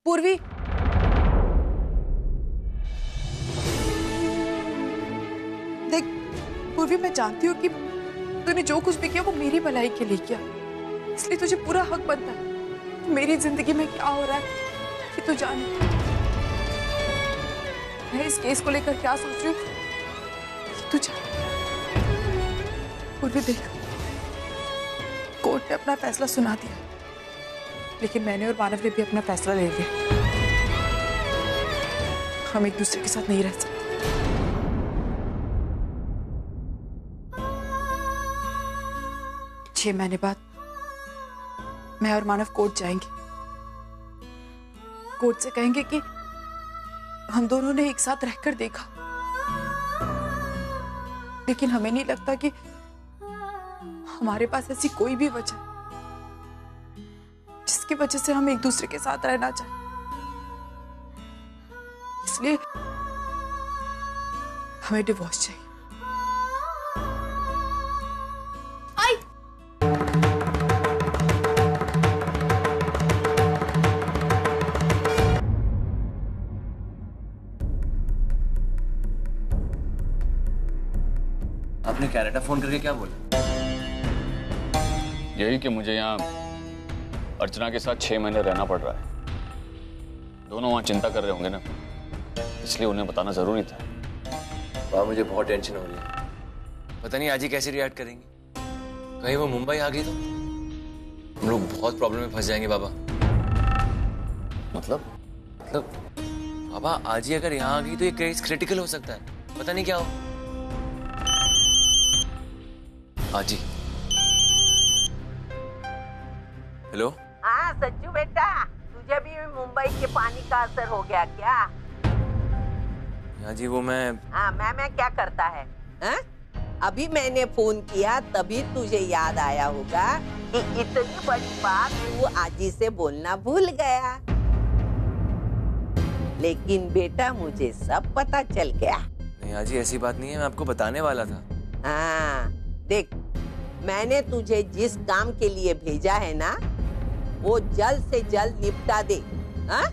पूर्वी, देख पूर्वी, मैं जानती हूँ कि तूने जो कुछ भी किया वो मेरी भलाई के लिए किया, इसलिए तुझे पूरा हक बनता है मेरी जिंदगी में क्या हो रहा है कि तू जाने। मैं इस केस को लेकर क्या सोच रही हूँ तू जाने। पूर्वी देख, कोर्ट ने अपना फैसला सुना दिया, लेकिन मैंने और मानव ने भी अपना फैसला ले लिया। हम एक दूसरे के साथ नहीं रह सकते। 6 महीने बाद मैं और मानव कोर्ट जाएंगे। कोर्ट से कहेंगे कि हम दोनों ने एक साथ रहकर देखा, लेकिन हमें नहीं लगता कि हमारे पास ऐसी कोई भी वजह जिसकी वजह से हम एक दूसरे के साथ रहना चाहें। इसलिए हमें डिवोर्स चाहिए। आई आपने कनाडा फोन करके क्या बोला? यही कि मुझे यहाँ अर्चना के साथ 6 महीने रहना पड़ रहा है। दोनों वहाँ चिंता कर रहे होंगे ना, इसलिए उन्हें बताना जरूरी था। वहाँ मुझे बहुत टेंशन हो रही है। पता नहीं आज ही कैसे रिएक्ट करेंगी। कहीं वो मुंबई आ गई तो हम लोग बहुत प्रॉब्लम में फंस जाएंगे बाबा। मतलब बाबा आज ही अगर यहाँ आ गई तो ये केस क्रिटिकल हो सकता है। पता नहीं क्या हो। आज ही। हेलो। हाँ सच्चू बेटा, तुझे भी मुंबई के पानी का असर हो गया क्या? हाँ जी, वो मैं मैं क्या करता है? हाँ? अभी मैंने फोन किया तभी तुझे याद आया होगा कि इतनी बड़ी बात तू आजी से बोलना भूल गया। लेकिन बेटा मुझे सब पता चल गया। नहीं आजी, ऐसी बात नहीं है, मैं आपको बताने वाला था। हाँ देख, मैंने तुझे जिस काम के लिए भेजा है ना, वो जल्द से जल्द निपटा दे। हाँ?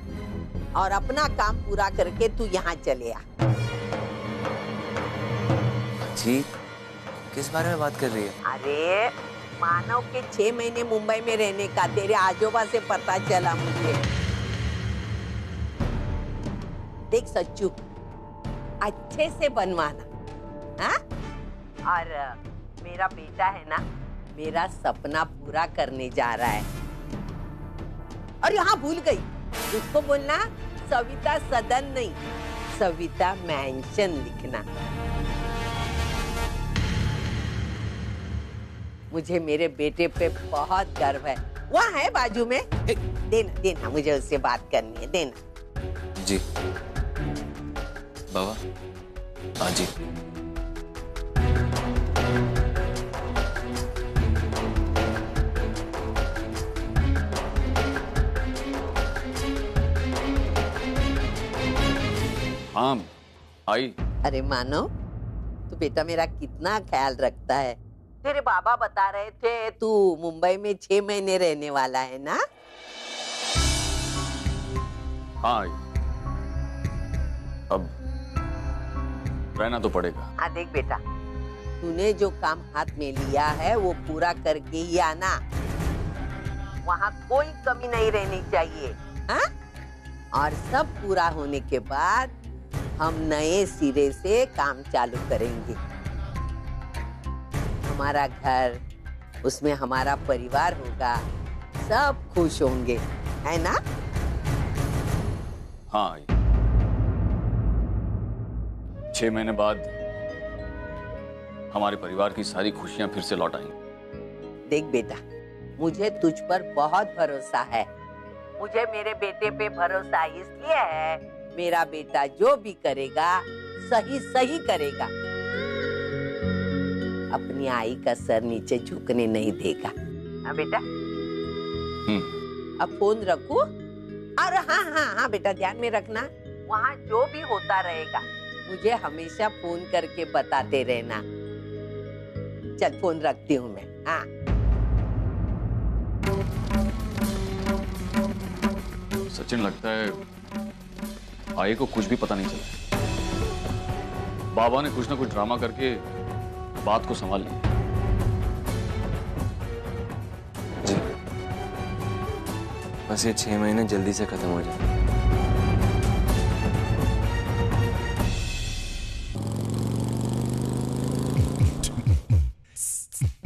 और अपना काम पूरा करके तू यहाँ चले आ। जी, किस बारे में बात कर रही है? अरे मानव के 6 महीने मुंबई में रहने का तेरे आजोबा से पता चला मुझे। देख सच्चू, अच्छे से बनवाना। हाँ? और मेरा बेटा है ना, मेरा सपना पूरा करने जा रहा है। और यहाँ भूल गई, उसको बोलना सविता सदन नहीं, सविता मैंशन लिखना। मुझे मेरे बेटे पे बहुत गर्व है। वहाँ है बाजू में, देना मुझे उससे बात करनी है, देना। जी बाबा। हाँ जी। हाँ आई। अरे मानो, तू बेटा मेरा कितना ख्याल रखता है। तेरे बाबा बता रहे थे तू मुंबई में 6 महीने रहने वाला है ना? हाँ आई। अब रहना तो पड़ेगा। हाँ देख बेटा, तूने जो काम हाथ में लिया है वो पूरा करके ही आना। वहाँ कोई कमी नहीं रहनी चाहिए। हाँ? और सब पूरा होने के बाद हम नए सिरे से काम चालू करेंगे। हमारा घर, उसमें हमारा परिवार होगा, सब खुश होंगे, है ना? हाँ आई। 6 महीने बाद हमारे परिवार की सारी खुशियां फिर से लौट आएंगी। देख बेटा, मुझे तुझ पर बहुत भरोसा है। मुझे मेरे बेटे पे भरोसा इसलिए है, मेरा बेटा जो भी करेगा सही सही करेगा। अपनी आई का सर नीचे झुकने नहीं देगा। हाँ बेटा? अब फोन रखूं? और हाँ बेटा, ध्यान में रखना, वहाँ जो भी होता रहेगा मुझे हमेशा फोन करके बताते रहना। चल फोन रखती हूँ मैं। हाँ सचिन, लगता है आई को कुछ भी पता नहीं चला। बाबा ने कुछ ना कुछ ड्रामा करके बात को संभाल लिया। जी, बस ये 6 महीने जल्दी से खत्म हो जाए।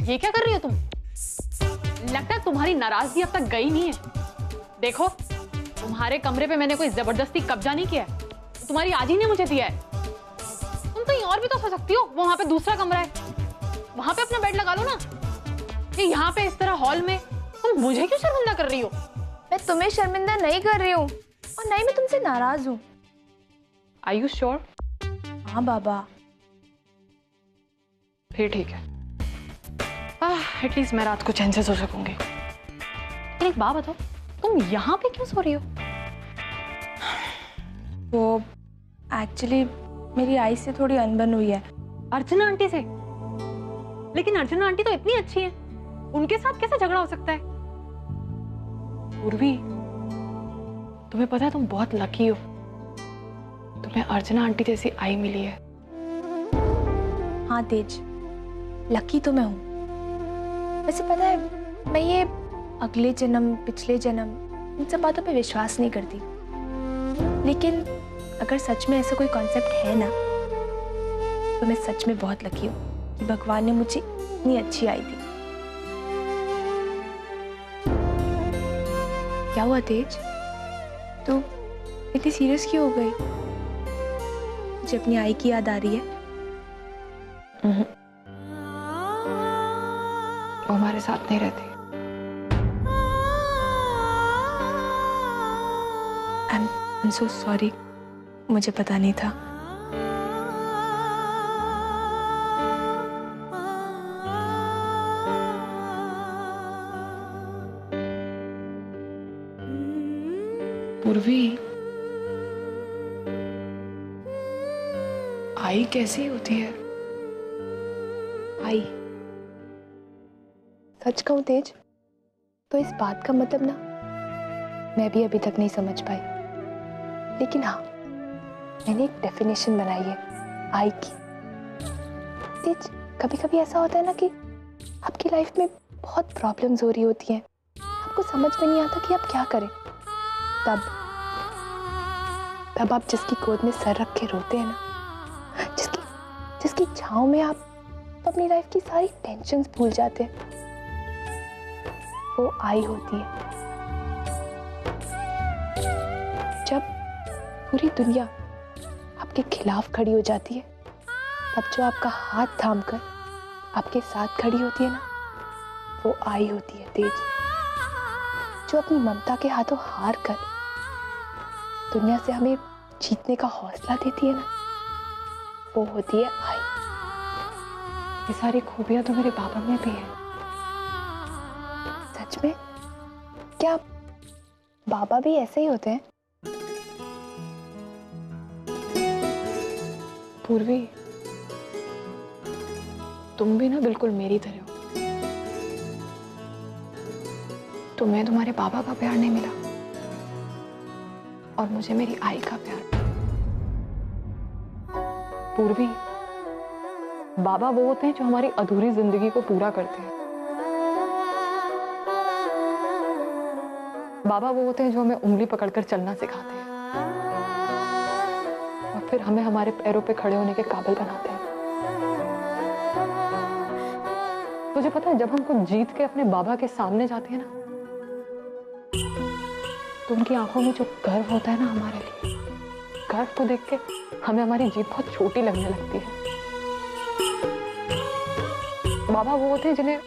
ये क्या कर रही हो तुम? लगता है तुम्हारी नाराजगी अब तक गई नहीं है। देखो, तुम्हारे कमरे पे मैंने कोई जबरदस्ती कब्जा नहीं किया है, तुम्हारी आजी ने मुझे दिया है। तुम कहीं और भी तो सो सकती हो, वो वहां पे दूसरा कमरा है, वहां पे अपना बेड लगा लो ना। ये यहाँ पे इस तरह हॉल में तुम मुझे क्यों शर्मिंदा कर रही हो? मैं तुम्हें शर्मिंदा नहीं कर रही हूँ और नहीं मैं तुमसे नाराज हूँ। Are you sure? हाँ बाबा। फिर ठीक है, एटलीस्ट मैं रात को चैन से सो सकूंगी। लेकिन एक बात बताओ, तुम यहाँ पे क्यों सो रही हो? वो एक्चुअली मेरी आई से थोड़ी अनबन हुई है। अर्चना आंटी से? लेकिन अर्चना आंटी तो इतनी अच्छी है, उनके साथ कैसे झगड़ा हो सकता है? पूर्वी, तुम्हें पता है तुम बहुत लकी हो, तुम्हें अर्चना आंटी जैसी आई मिली है। हाँ तेज, लकी तो मैं हूँ। वैसे पता है, मैं ये अगले जन्म पिछले जन्म इन सब बातों पे विश्वास नहीं करती, लेकिन अगर सच में ऐसा कोई कॉन्सेप्ट है ना, तो मैं सच में बहुत लकी हूँ कि भगवान ने मुझे इतनी अच्छी आई दी। क्या हुआ तेज, तू इतनी सीरियस क्यों हो गई? मुझे अपनी आई की याद आ रही है? वो हमारे साथ नहीं रहती। I'm so sorry, मुझे पता नहीं था। पूर्वी, आई कैसी होती है? आई, सच कहूं तेज, तो इस बात का मतलब ना मैं भी अभी तक नहीं समझ पाई, लेकिन हाँ, मैंने एक डेफिनेशन बनाई है आई की। तेज, कभी कभी ऐसा होता है ना कि आपकी लाइफ में बहुत प्रॉब्लम्स हो रही होती हैं, आपको समझ में नहीं आता कि आप क्या करें। तब आप जिसकी गोद में सर रख के रोते हैं ना, जिसकी छांव में आप अपनी लाइफ की सारी टेंशन्स भूल जाते हैं, वो आई होती है। जब पूरी दुनिया आपके खिलाफ खड़ी हो जाती है, तब जो आपका हाथ थामकर आपके साथ खड़ी होती है ना, वो आई होती है तेज। जो अपनी ममता के हाथों हार कर दुनिया से हमें जीतने का हौसला देती है ना, वो होती है आई। ये सारी खूबियां तो मेरे बाबा में भी है। सच में? क्या बाबा भी ऐसे ही होते हैं? पूर्वी, तुम भी ना बिल्कुल मेरी तरह हो। तुम्हें तुम्हारे बाबा का प्यार नहीं मिला और मुझे मेरी आई का प्यार। पूर्वी, बाबा वो होते हैं जो हमारी अधूरी जिंदगी को पूरा करते हैं। बाबा वो होते हैं जो हमें उंगली पकड़कर चलना सिखाते हैं और फिर हमें हमारे पैरों पे खड़े होने के काबिल बनाते हैं। तुझे पता है, जब हम कुछ जीत के अपने बाबा के सामने जाते हैं ना, तो उनकी आंखों में जो गर्व होता है ना हमारे लिए, गर्व को देख के हमें हमारी जीत बहुत छोटी लगने लगती है। बाबा वो होते हैं जिन्हें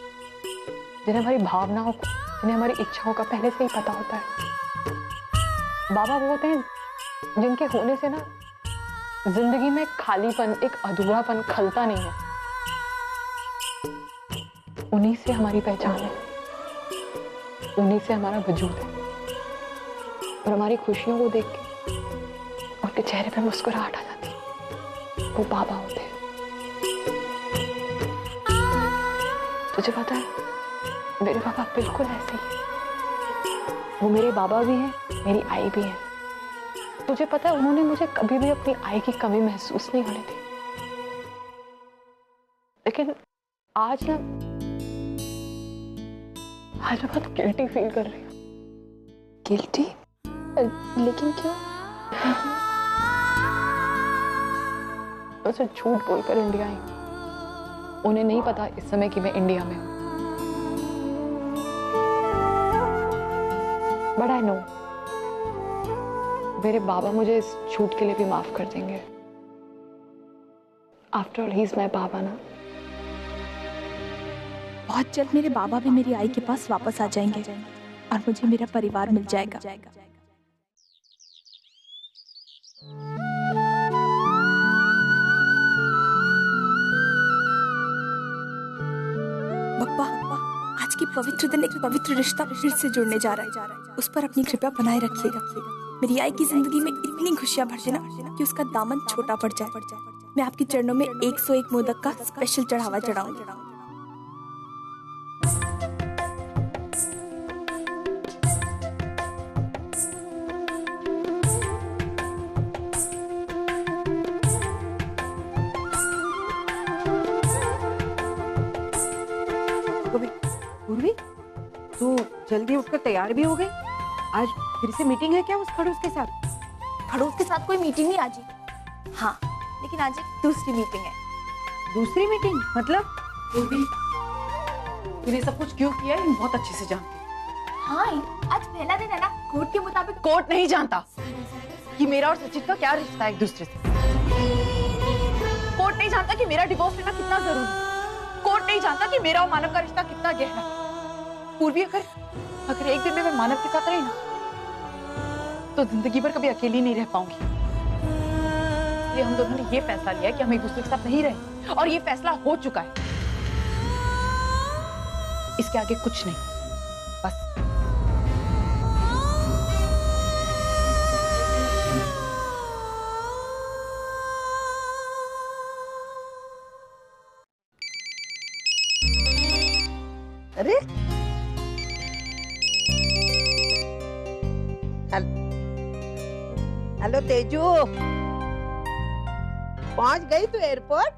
हमारी भावनाओं को, जिन्हें हमारी इच्छाओं का पहले से ही पता होता है। बाबा वो होते हैं जिनके होने से ना जिंदगी में खालीपन, एक अधूरापन खलता नहीं है। उन्हीं से हमारी पहचान है, उन्हीं से हमारा वजूद है, और हमारी खुशियों को देख के उनके चेहरे पे मुस्कुराहट आ जाती है। वो बाबा होते हैं। तुझे पता है, मेरे पापा बिल्कुल ऐसे ही हैं। वो मेरे बाबा भी हैं मेरी आई भी है। तुझे पता है उन्होंने मुझे कभी भी अपनी आई की कमी महसूस नहीं होने दी। लेकिन आज मैं बहुत गिल्टी फील कर रही हूँ। गिल्टी? लेकिन क्यों? मुझसे झूठ बोलकर इंडिया आई। उन्हें नहीं पता इस समय कि मैं इंडिया में हूँ। बट आई नो मेरे बाबा मुझे इस झूठ के लिए भी माफ कर देंगे। After all he is my बाबा ना। बहुत जल्द मेरे बाबा भी मेरी आई के पास वापस आ जाएंगे और मुझे मेरा परिवार मिल जाएगा। बप्पा, आज की पवित्र दिन एक पवित्र रिश्ता फिर से जुड़ने जा रहा है। उस पर अपनी कृपा बनाए रखिएगा। मेरी आई की जिंदगी में इतनी खुशियां भर देना कि उसका दामन छोटा पड़ जाए। मैं आपके चरणों में 101 मोदक का स्पेशल चढ़ावा चढ़ाऊंगी। पूर्वी, तू जल्दी उठकर तैयार भी हो गई? आज फिर से मीटिंग है क्या उस खड़ूस के साथ? खड़ूस के साथ कोई मीटिंग नहीं आज। हाँ, लेकिन आज एक दूसरी मीटिंग है। दूसरी मीटिंग? मतलब? पूर्वी, तूने सब कुछ क्यों किया है बहुत अच्छे से जानती। हाँ, आज पहला दिन है ना। कोर्ट के मुताबिक कोर्ट नहीं जानता कि मेरा और सचिन का क्या रिश्ता है एक दूसरे से। कोर्ट नहीं जानता कि मेरा डिवोर्स लेना कितना जरूरी है। कोर्ट नहीं जानता कि मेरा और मानव का रिश्ता कितना गहरा है। पूर्वी, अगर एक दिन में मैं मानव के साथ रही ना तो जिंदगी भर कभी अकेली नहीं रह पाऊंगी। इसलिए हम दोनों ने ये फैसला लिया कि हम एक दूसरे के साथ नहीं रहे और ये फैसला हो चुका है। इसके आगे कुछ नहीं, बस। अरे हेलो तेजू, पहुंच गई तू एयरपोर्ट?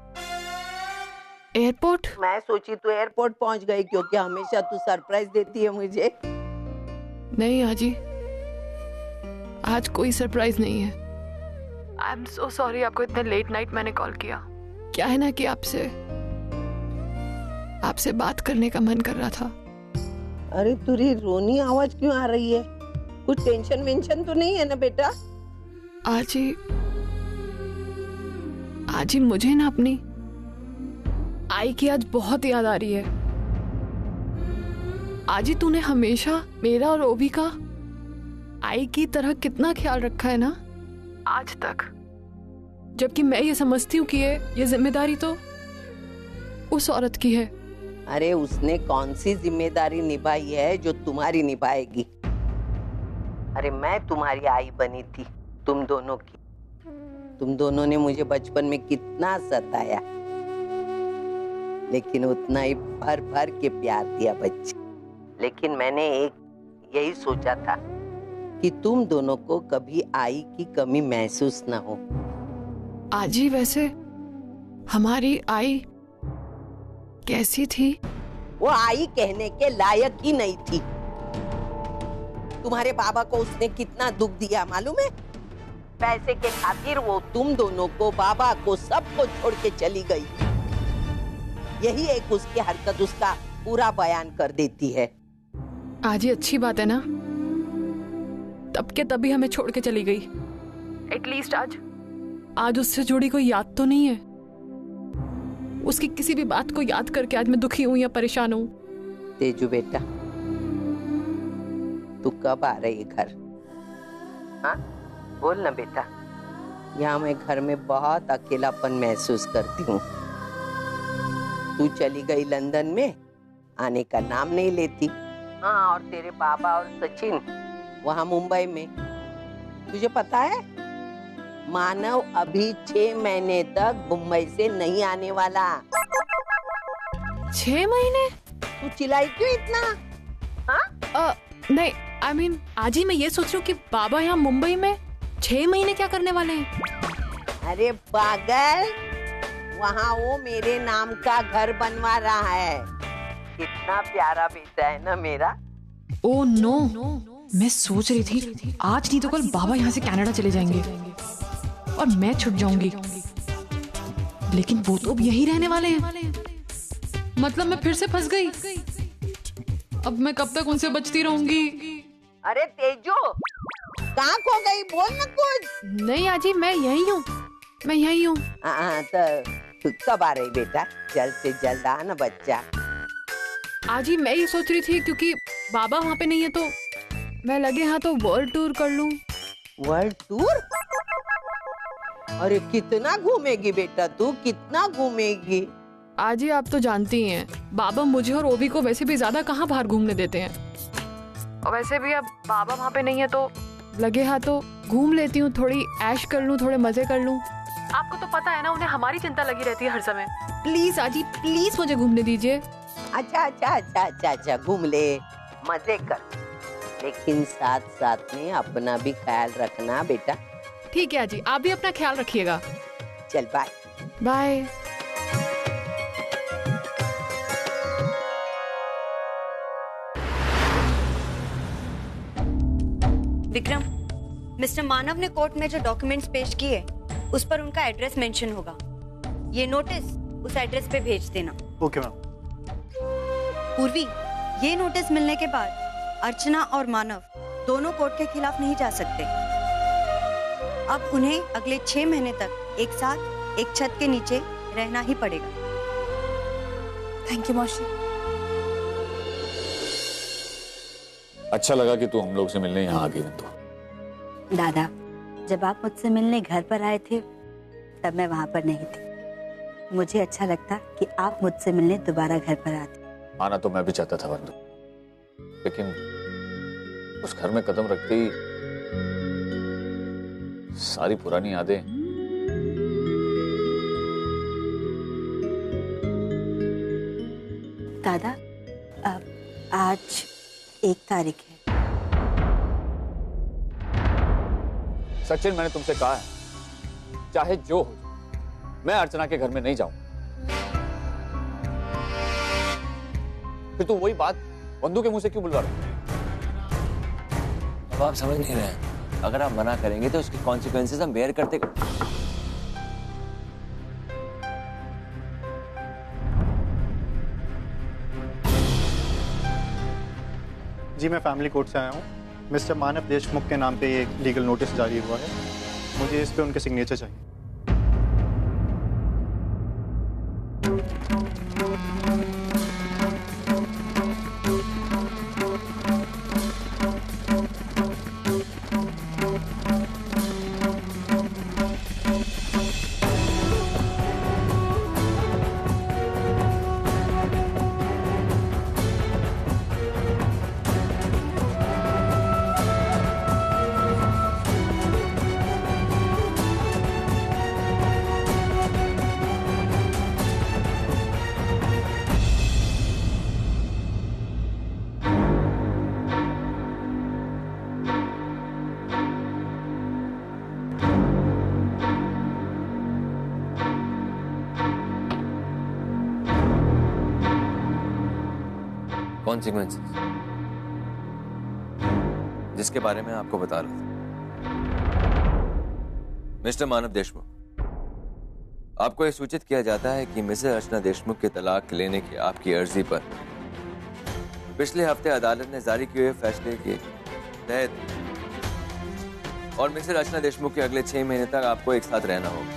एयरपोर्ट? मैं सोची तू एयरपोर्ट पहुंच गई क्योंकि हमेशा तू सरप्राइज देती है मुझे। नहीं आजी, आज कोई सरप्राइज नहीं है। आई एम सो सॉरी, आपको इतने लेट नाइट मैंने कॉल किया। क्या है ना कि आपसे बात करने का मन कर रहा था। अरे तुरी रोनी आवाज क्यों आ रही है? कुछ टेंशन वेंशन तो नहीं है ना बेटा? आजी मुझे ना अपनी आई की आज बहुत याद आ रही है। आजी तूने हमेशा मेरा और ओवी का आई की तरह कितना ख्याल रखा है ना आज तक, जबकि मैं ये समझती हूँ कि ये जिम्मेदारी तो उस औरत की है। अरे उसने कौन सी जिम्मेदारी निभाई है जो तुम्हारी निभाएगी? अरे मैं तुम्हारी आई बनी थी तुम दोनों की। तुम दोनों ने मुझे बचपन में कितना सताया, लेकिन उतना ही भर भर के प्यार दिया बच्चे। लेकिन मैंने एक यही सोचा था कि तुम दोनों को कभी आई की कमी महसूस ना हो। आजी वैसे हमारी आई कैसी थी? वो आई कहने के लायक ही नहीं थी। तुम्हारे बाबा को उसने कितना दुख दिया मालूम है? पैसे के खातिर वो तुम दोनों को, बाबा को, सबको छोड़ के चली गई। यही एक उसकी हरकत उसका पूरा बयान कर देती है। आजी अच्छी बात है ना, तब के तभी हमें छोड़ के चली गई। एटलीस्ट आज उससे जुड़ी कोई याद तो नहीं है। उसकी किसी भी बात को याद करके आज मैं दुखी हूं या परेशान हूं। तेजू बेटा, तू कब आ रही है घर? हाँ बोल ना बेटा। यहाँ मैं घर में बहुत अकेलापन महसूस करती हूँ। तू चली गई लंदन में, आने का नाम नहीं लेती। हाँ, और तेरे बाबा और सचिन वहाँ मुंबई में। तुझे पता है मानव अभी 6 महीने तक मुंबई से नहीं आने वाला। 6 महीने? तू चिल्लाई क्यों इतना? हाँ? नहीं I mean, आज ही मैं ये सोच रही हूँ कि बाबा यहाँ मुंबई में 6 महीने क्या करने वाले हैं? अरे पागल, वहाँ वो मेरे नाम का घर बनवा रहा है। कितना प्यारा बेटा है ना मेरा। ओह नो, मैं सोच रही थी आज नहीं तो कल बाबा यहाँ से कनाडा चले जाएंगे और मैं छूट जाऊंगी, लेकिन वो तो अब यहीं रहने वाले हैं। मतलब मैं फिर से फंस गई। अब मैं कब तक उनसे बचती रहूंगी? अरे तेजू, कहाँ खो गई? बोल ना कुछ। नहीं आजी, मैं यही हूँ, मैं यही हूँ। तो कब आ रही बेटा? जल्द से जल्द आ ना बच्चा। आजी मैं ये सोच रही थी क्योंकि बाबा वहाँ पे नहीं है तो मैं लगे हाँ तो वर्ल्ड टूर कर लूँ। World tour? अरे कितना घूमेगी बेटा तू, कितना घूमेगी? आजी आप तो जानती हैं, बाबा मुझे और ओवी को वैसे भी ज्यादा कहाँ बाहर घूमने देते हैं। और वैसे भी अब बाबा वहाँ पे नहीं है तो लगे हाँ तो घूम लेती हूँ, थोड़ी ऐश कर लूँ, थोड़े मजे कर लूँ। आपको तो पता है ना, उन्हें हमारी चिंता लगी रहती है हर समय। प्लीज आजी, प्लीज मुझे घूमने दीजिए। अच्छा, घूम ले, मजे कर, लेकिन साथ साथ में अपना भी ख्याल रखना बेटा। ठीक है आजी, आप भी अपना ख्याल रखिएगा। चल बाय। बाय। विक्रम, मिस्टर मानव ने कोर्ट में जो डॉक्यूमेंट्स पेश किए उस पर उनका एड्रेस मेंशन होगा। ये नोटिस उस एड्रेस पे भेज देना। Okay ma'am. पूर्वी, ये नोटिस मिलने के बाद अर्चना और मानव दोनों कोर्ट के खिलाफ नहीं जा सकते। अब उन्हें अगले 6 महीने तक एक साथ एक छत के नीचे रहना ही पड़ेगा। थैंक यू मौसी। अच्छा लगा कि तू हम लोग से मिलने यहाँ आ गई। तो दादा, जब आप मुझसे मिलने घर पर आए थे तब मैं वहाँ पर नहीं थी। मुझे अच्छा लगता कि आप मुझसे मिलने दोबारा घर पर आते। आना तो मैं भी चाहता था बंधु, लेकिन उस घर में कदम रखते ही सारी पुरानी यादें। दादा, आज 1 तारीख है। सचिन, मैंने तुमसे कहा है चाहे जो हो मैं अर्चना के घर में नहीं जाऊं। फिर तू वही बात बंधु के मुंह से क्यों बुलवा रहा है? अब आप समझ नहीं रहे हैं, अगर आप मना करेंगे तो उसके कॉन्सिक्वेंसेस हम बेयर करते। जी मैं फैमिली कोर्ट से आया हूँ। मिस्टर मानव देशमुख के नाम पे ये लीगल नोटिस जारी हुआ है। मुझे इस पे उनके सिग्नेचर चाहिए। कॉन्सिक्वेंसेस जिसके बारे में आपको बता रहा था। मिस्टर मानव देशमुख, आपको यह सूचित किया जाता है कि मिसेस अर्चना देशमुख के तलाक लेने की आपकी अर्जी पर पिछले हफ्ते अदालत ने जारी किए हुए फैसले के तहत और मिसेस अर्चना देशमुख के अगले 6 महीने तक आपको एक साथ रहना होगा।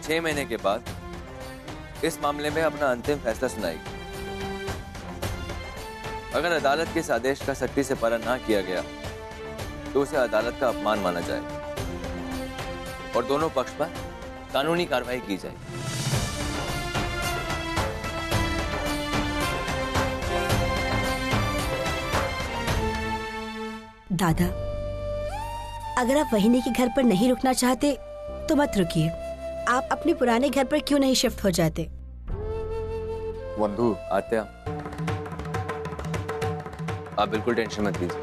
6 महीने के बाद इस मामले में अपना अंतिम फैसला सुनाएगी। अगर अदालत के इस आदेश का सख्ती से पालन ना किया गया तो उसे अदालत का अपमान माना जाएगा और दोनों पक्ष पर कानूनी कार्रवाई की जाएगी। दादा, अगर आप वहीने के घर पर नहीं रुकना चाहते तो मत रुकिए। आप अपने पुराने घर पर क्यों नहीं शिफ्ट हो जाते? बंधु, आत्या, आप बिल्कुल टेंशन मत लीजिए,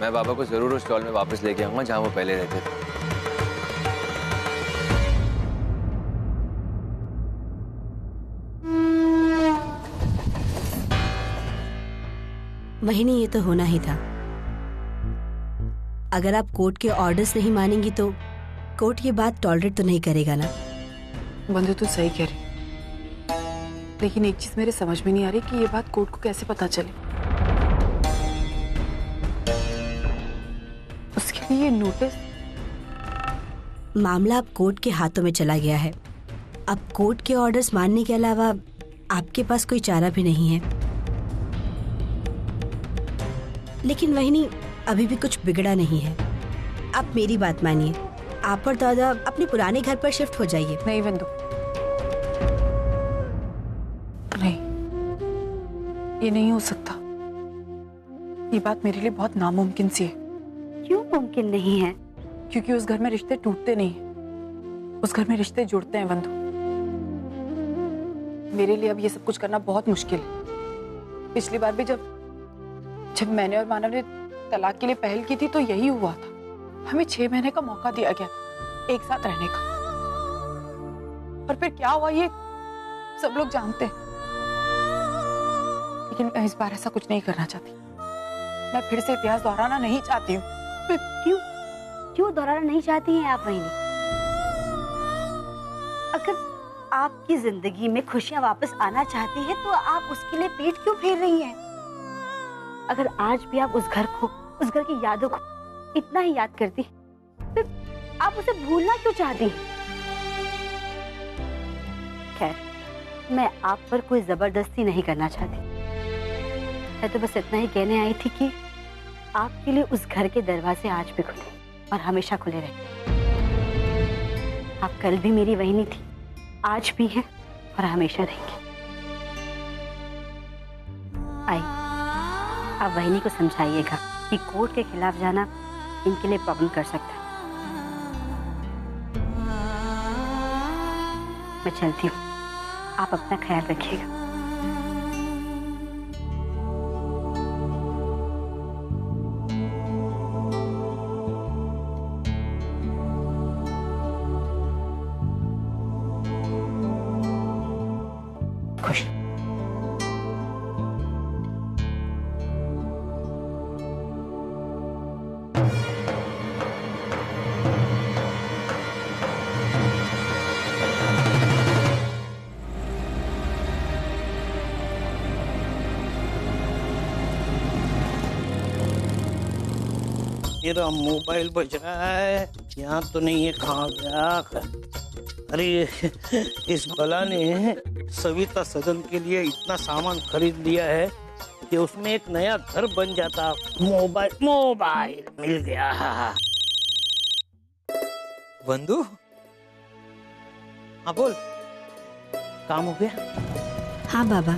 मैं बाबा को जरूर उस स्टॉल में वापस लेके आऊंगा जहां वो पहले रहते थे। वहीनी, ये तो होना ही था। अगर आप कोर्ट के ऑर्डर्स नहीं मानेंगी तो कोर्ट ये बात टॉलरेट तो नहीं करेगा ना। बंधु तो सही कह रही, लेकिन एक चीज मेरे समझ में नहीं आ रही कि ये बात कोर्ट को कैसे पता चली। उसके लिए नोटिस। मामला अब कोर्ट के हाथों में चला गया है। अब कोर्ट के ऑर्डर्स मानने के अलावा आपके पास कोई चारा भी नहीं है। लेकिन वहीनी, अभी भी कुछ बिगड़ा नहीं है। आप मेरी बात मानिए, आप और दादा अपने पुराने घर पर शिफ्ट हो जाइए। नहीं बंधु, नहीं, ये नहीं हो सकता। ये बात मेरे लिए बहुत नामुमकिन सी है। क्यों मुमकिन नहीं है? क्योंकि उस घर में रिश्ते टूटते नहीं हैं, उस घर में रिश्ते जुड़ते हैं बंधु। मेरे लिए अब ये सब कुछ करना बहुत मुश्किल है। पिछली बार भी जब मैंने और मानव ने तलाक के लिए पहल की थी तो यही हुआ था। हमें 6 महीने का मौका दिया गया था एक साथ रहने का, और फिर क्या हुआ ये सब लोग जानते हैं। लेकिन मैं इस बार ऐसा कुछ नहीं करना चाहती। मैं फिर से इतिहास दोहराना नहीं चाहती हूँ। क्यों दोहराना नहीं चाहती हैं आप वहीनी? अगर आपकी जिंदगी में खुशियां वापस आना चाहती है तो आप उसके लिए पीठ क्यों फेर रही हैं? अगर आज भी आप उस घर को, उस घर की यादों को इतना ही याद करती, फिर आप उसे भूलना क्यों चाहती? खैर, मैं आप पर कोई जबरदस्ती नहीं करना चाहती। मैं तो बस इतना ही कहने आई थी कि आपके लिए उस घर के दरवाजे आज भी खुले और हमेशा खुले रहे। आप कल भी मेरी वहीनी थी, आज भी हैं और हमेशा रहेंगे। आई, आप वहीनी को समझाइएगा कि कोर्ट के खिलाफ जाना इनके लिए प्रॉब्लम कर सकता है। मैं चलती हूँ, आप अपना ख्याल रखिएगा। खुश। मेरा मोबाइल बज रहा है, यहाँ तो नहीं है, कहाँ गया? अरे इस बला ने सविता सदन के लिए इतना सामान खरीद लिया है कि उसमें एक नया घर बन जाता। मोबाइल मिल गया। बंधु, हाँ बोल, काम हो गया? हाँ बाबा,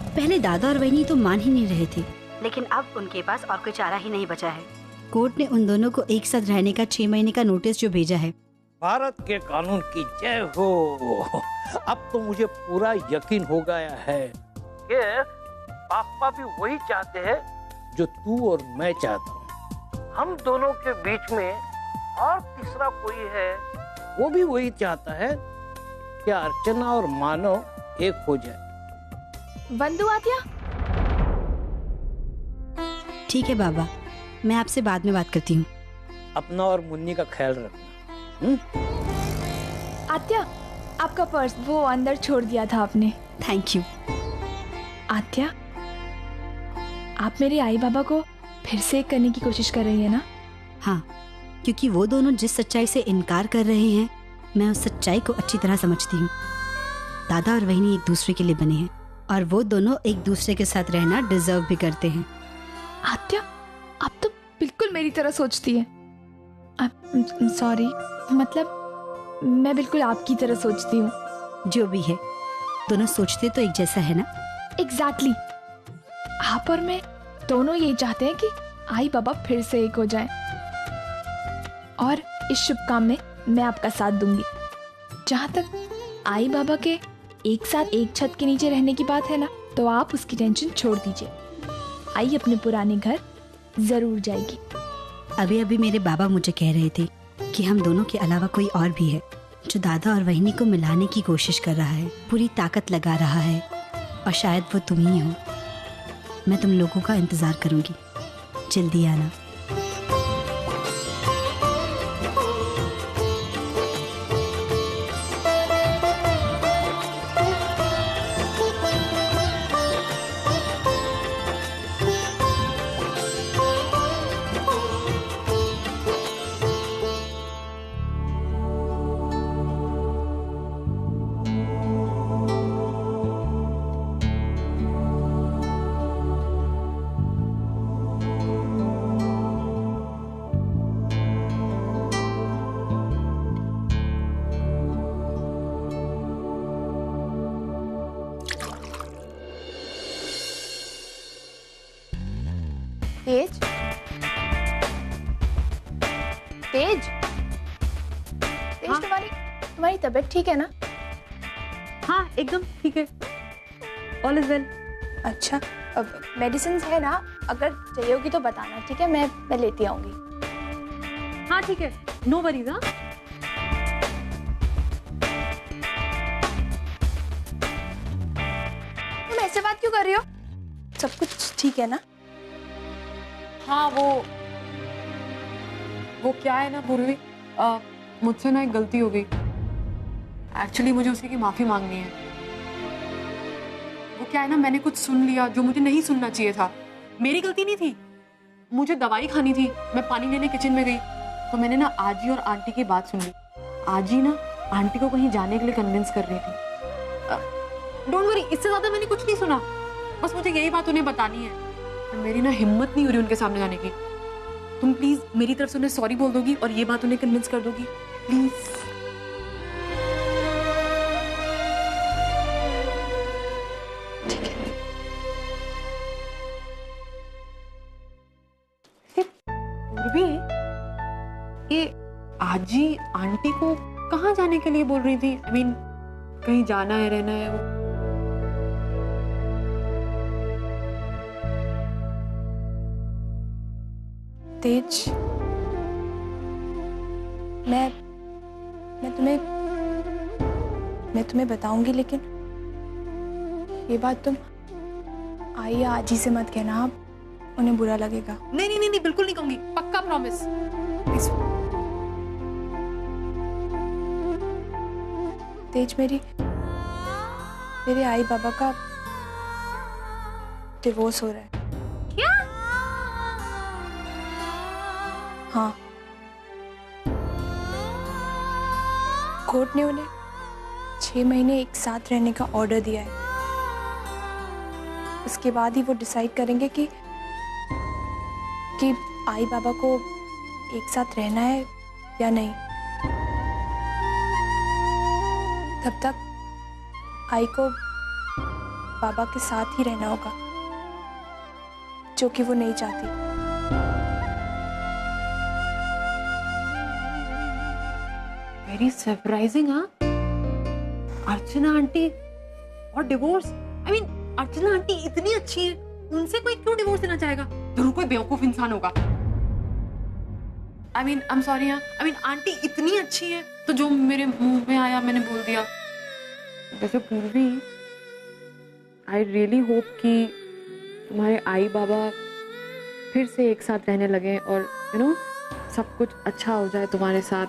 पहले दादा और वहीनी तो मान ही नहीं रहे थे, लेकिन अब उनके पास और कोई चारा ही नहीं बचा है। कोर्ट ने उन दोनों को एक साथ रहने का 6 महीने का नोटिस जो भेजा है। भारत के कानून की जय हो। अब तो मुझे पूरा यकीन हो गया है कि पापा भी वही चाहते हैं जो तू और मैं चाहता हूँ। हम दोनों के बीच में और तीसरा कोई है, वो भी वही चाहता है कि अर्चना और मानव एक हो जाए। बंधु आत्या, ठीक है बाबा, मैं आपसे बाद में बात करती हूँ। अपना और मुन्नी का ख्याल रखना। आत्या, आपका पर्स वो अंदर छोड़ दिया था आपने। Thank you. आत्या, आप मेरे आई बाबा को फिर से करने की कोशिश कर रही है ना? हाँ, क्योंकि वो दोनों जिस सच्चाई से इनकार कर रहे हैं, मैं उस सच्चाई को अच्छी तरह समझती हूँ। दादा और वहीनी एक दूसरे के लिए बने हैं और वो दोनों एक दूसरे के साथ रहना डिजर्व भी करते हैं। आत्या, आप तो बिल्कुल मेरी तरह सोचती है। सॉरी, मतलब मैं बिल्कुल आपकी तरह सोचती हूँ। जो भी है, दोनों सोचते तो एक जैसा है ना? एग्जैक्टली। आप और मैं दोनों यही चाहते हैं कि आई बाबा फिर से एक हो जाएं। और इस शुभ काम में मैं आपका साथ दूंगी। जहाँ तक आई बाबा के एक साथ एक छत के नीचे रहने की बात है ना, तो आप उसकी टेंशन छोड़ दीजिए। आई अपने पुराने घर जरूर जाएगी। अभी अभी मेरे बाबा मुझे कह रहे थे कि हम दोनों के अलावा कोई और भी है जो दादा और वहिनी को मिलाने की कोशिश कर रहा है, पूरी ताकत लगा रहा है, और शायद वो तुम ही हो। मैं तुम लोगों का इंतजार करूंगी, जल्दी आना। तेज, तेज, तेज, हाँ? तुम्हारी तबीयत ठीक है ना? हाँ एकदम ठीक है, ऑल इज वेल। अच्छा, अब मेडिसिन है ना, अगर चाहिए होगी तो बताना, ठीक है? मैं लेती आऊंगी। हाँ ठीक है, नो वरीज। हाँ तुम ऐसे बात क्यों कर रही हो? सब कुछ ठीक है ना? हाँ वो क्या है ना पूर्वी, मुझसे ना एक गलती हो गई। एक्चुअली मुझे उसी की माफी मांगनी है। वो क्या है ना, मैंने कुछ सुन लिया जो मुझे नहीं सुनना चाहिए था। मेरी गलती नहीं थी, मुझे दवाई खानी थी। मैं पानी लेने किचन में गई तो मैंने ना आजी और आंटी की बात सुन ली। आजी ना आंटी को कहीं जाने के लिए कन्विंस कर रही थी। डोंट वरी, इससे ज्यादा मैंने कुछ नहीं सुना, बस मुझे यही बात उन्हें बतानी है। मेरी ना हिम्मत नहीं हो रही उनके सामने जाने की। तुम प्लीज मेरी तरफ से उन्हें सॉरी बोल दोगी और ये बात उन्हें कन्विंस कर दोगी, प्लीज। पूर्वी, ये आजी आंटी को कहाँ जाने के लिए बोल रही थी? I mean, कहीं जाना है, रहना है वो? तेज, मैं तुम्हें बताऊंगी, लेकिन ये बात तुम आई या आजी से मत कहना, आप उन्हें बुरा लगेगा। नहीं, बिल्कुल नहीं कहूंगी, पक्का प्रॉमिस। तेज, मेरे आई बाबा का डिवोर्स हो रहा है। क्या? हाँ, कोर्ट ने उन्हें 6 महीने एक साथ रहने का ऑर्डर दिया है। उसके बाद ही वो डिसाइड करेंगे कि आई बाबा को एक साथ रहना है या नहीं। तब तक आई को बाबा के साथ ही रहना होगा, जो कि वो नहीं चाहती। Very surprising. हाँ, अर्चना आंटी और divorce. I mean, Archana aunty इतनी अच्छी है, उनसे कोई क्यों डिवोर्स देना चाहेगा? जरूर कोई बेवकूफ इंसान होगा। I mean, I am sorry. I mean, aunty इतनी अच्छी है तो जो मेरे मुंह में आया मैंने बोल दिया। वैसे पूर्वी, आई रियली होप कि तुम्हारे आई बाबा फिर से एक साथ रहने लगे और यू नो सब कुछ अच्छा हो जाए तुम्हारे साथ।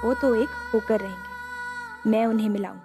वो तो एक होकर रहेंगे, मैं उन्हें मिलाऊंगी।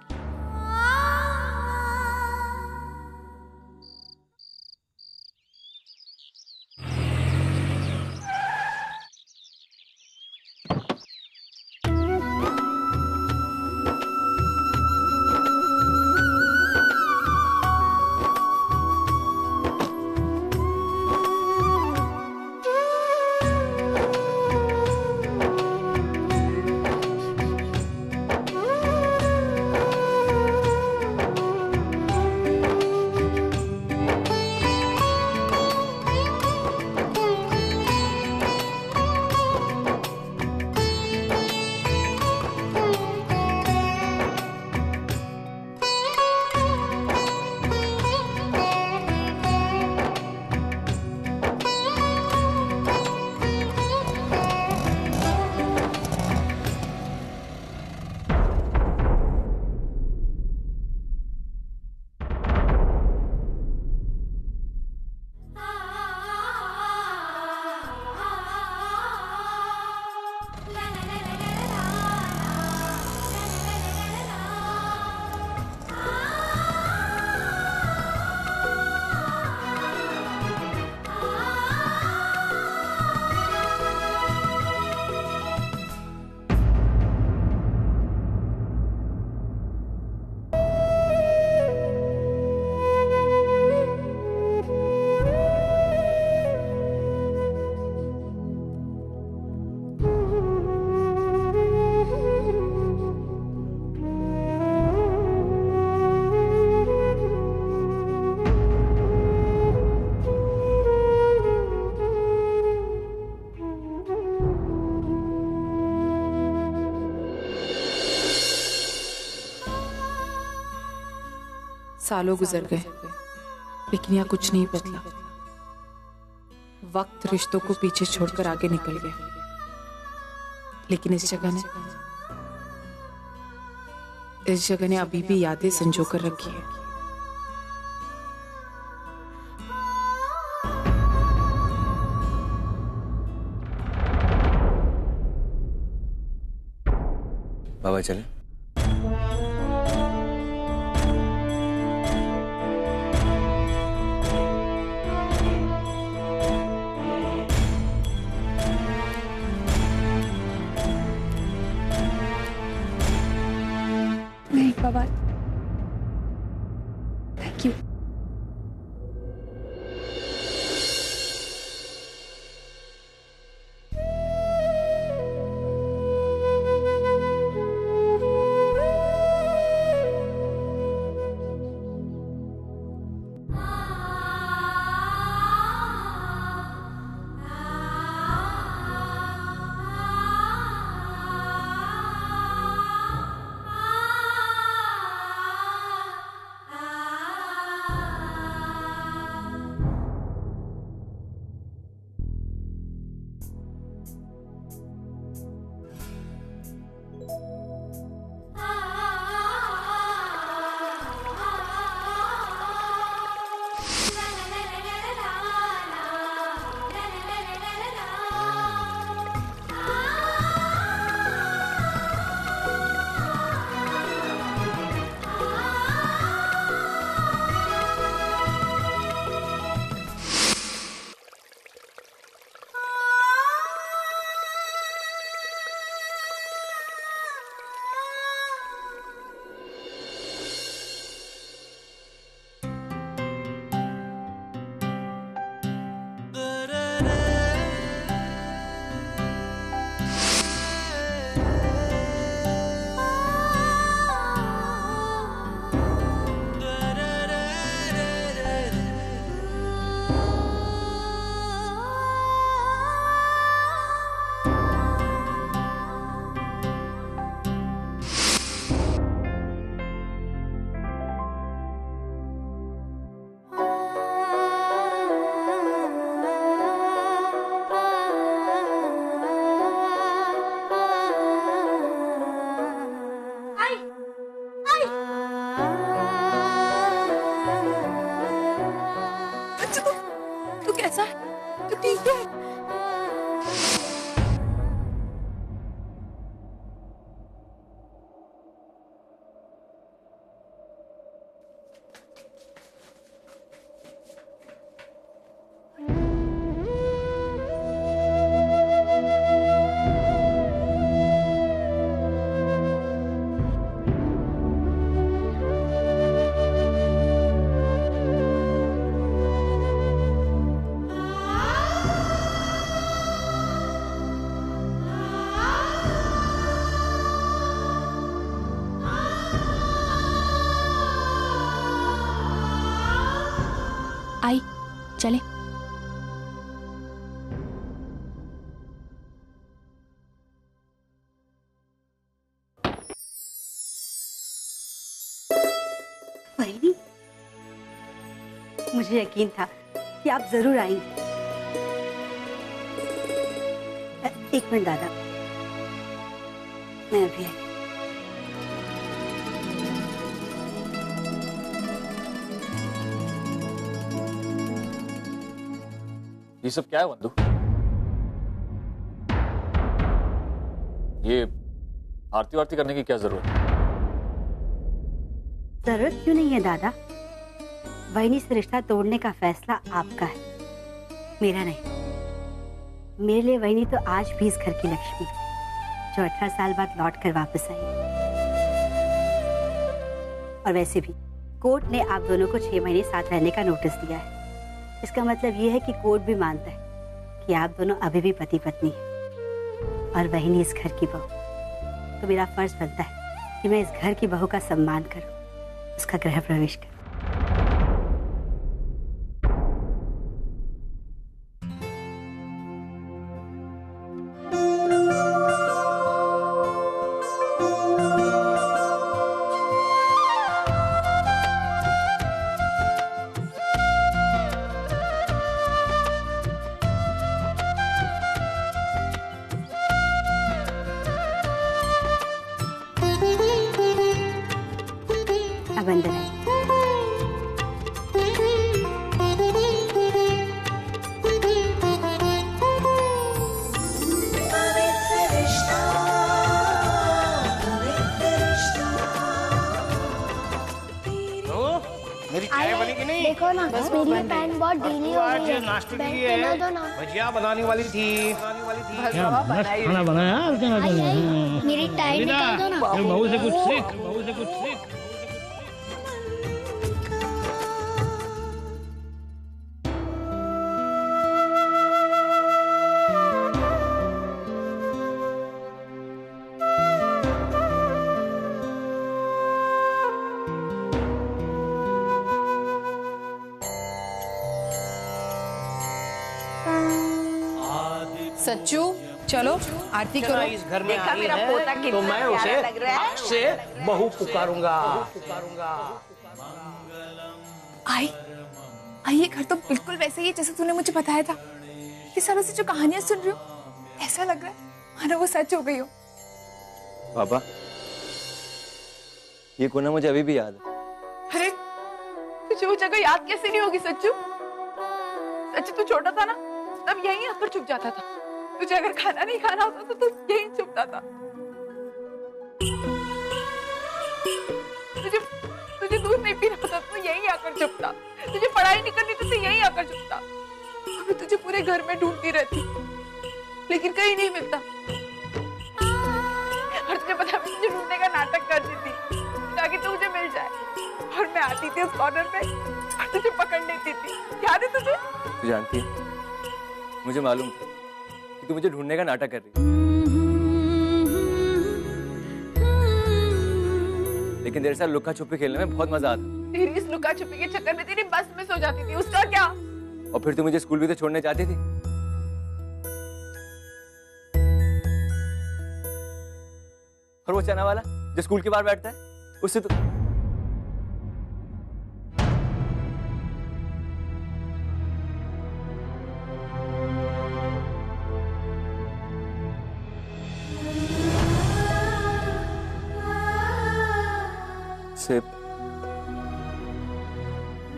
सालों गुजर गए, लेकिन यहाँ कुछ नहीं बदला। वक्त रिश्तों को पीछे छोड़कर आगे निकल गया, लेकिन इस जगह ने अभी भी यादें संजो कर रखी है। बाबा चले। नहीं बाबा, थैंक यू। तू कैसा है? तू ठीक है? आई चले। वही मुझे यकीन था कि आप जरूर आएंगे। एक मिनट दादा, मैं अभी आई। ये सब क्या है वंदु? ये आरती वारती करने की क्या जरूरत है? जरूरत क्यों नहीं है दादा? वहीनी से रिश्ता तोड़ने का फैसला आपका है, मेरा नहीं। मेरे लिए वहीनी तो आज भी इस घर की लक्ष्मी, जो 18 साल बाद लौट कर वापस आई। और वैसे भी कोर्ट ने आप दोनों को 6 महीने साथ रहने का नोटिस दिया है। इसका मतलब ये है कि कोर्ट भी मानता है कि आप दोनों अभी भी पति पत्नी हैं और वहीनी इस घर की बहू। तो मेरा फर्ज बनता है कि मैं इस घर की बहू का सम्मान करूं, उसका गृह प्रवेश करूं। ढीली तू हो आज गई है। नाश्ते के बेल्ट लिए पहना दो ना। भजिया बनाने वाली थी। क्या मस्त खाना बनाया अर्चना आई, तूने। आई, मेरी टाई मीना, निकाल दो ना। ये बहू से कुछ सीख, बहू से कुछ सीख। सच्चू चलो आरती चला करो। इस घर में देखा आई मेरा है, पोता तो कितना मैं प्यारा उसे लग रहा है। हक से बहू पुकारूंगा। आई आई, ये घर तो बिल्कुल वैसे ही है जैसे तूने मुझे बताया था। ये सालों से जो कहानियां सुन रही हूँ ऐसा लग रहा है मानो वो सच हो गई हो। पापा, ये कोना मुझे अभी भी याद है। अरे तुझे वो जगह याद कैसे नहीं होगी सच्चू? सच्चू तू छोटा था ना, तब यहीं आकर छुप जाता था। तुझे अगर खाना नहीं खाना होता तो यहीं छुपता था। तुझे दूध नहीं पीना होता तो यहीं आकर छुपता। तुझे पढ़ाई नहीं करनी थी तो यहीं आकर छुपता। अभी तुझे पूरे घर में ढूंढती रहती लेकिन कहीं नहीं मिलता। और तुझे पता है मैं तुझे ढूंढने का नाटक करती थी ताकि तू मुझे मिल जाए। और मैं आती थी उस कॉर्नर पे और तुझे पकड़ लेती थी। याद है तुझे? तू जानती है, मुझे मालूम था कि तू मुझे ढूंढने का नाटक कर रही है, लेकिन तेरे साथ लुक्का छुपी खेलने में बहुत मजा आता। तेरी इस लुका छुपी के चक्कर में तेरी बस मिस हो जाती थी, उसका क्या? और फिर तू मुझे स्कूल भी तो छोड़ने जाती थी। और वो चना वाला जो स्कूल के बाहर बैठता है, उससे तो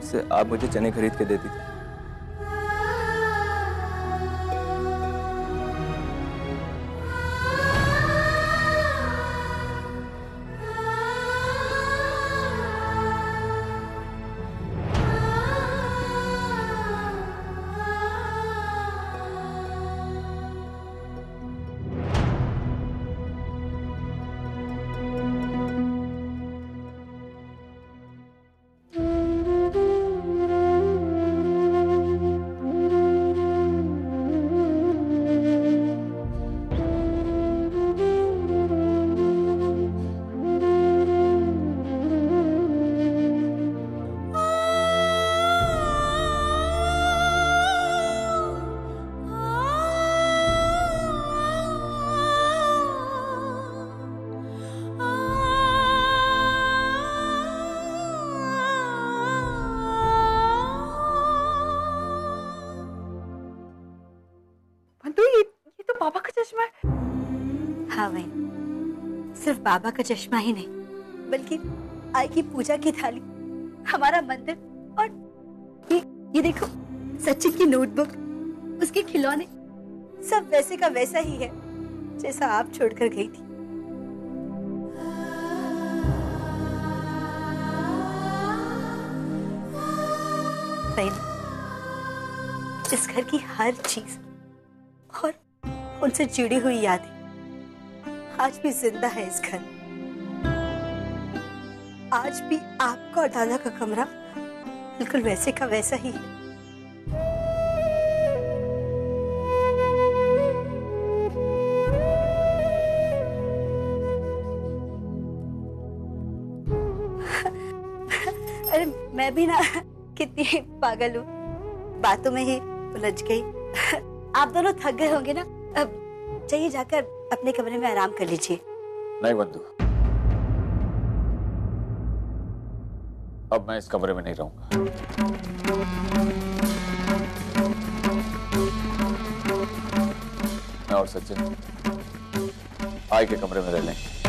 से आप मुझे चने खरीद के देती थी। बाबा का चश्मा है। हाँ बहन, सिर्फ बाबा का चश्मा ही नहीं बल्कि आई की पूजा की थाली, हमारा मंदिर और ये देखो सचिन की नोटबुक, उसके खिलौने, सब वैसे का वैसा ही है जैसा आप छोड़कर गई थी। बहन, इस घर की हर चीज और उनसे जुड़ी हुई यादें आज भी जिंदा है इस घर। आज भी आपका और दादा का कमरा बिल्कुल वैसे का वैसा ही है। अरे मैं भी ना कितनी पागल हूँ, बातों में ही उलझ गई। आप दोनों थक गए होंगे ना, अब चाहिए जाकर अपने कमरे में आराम कर लीजिए। नहीं बंधु, अब मैं इस कमरे में नहीं रहूंगा। मैं और सचिन आई के कमरे में रह लेंगे।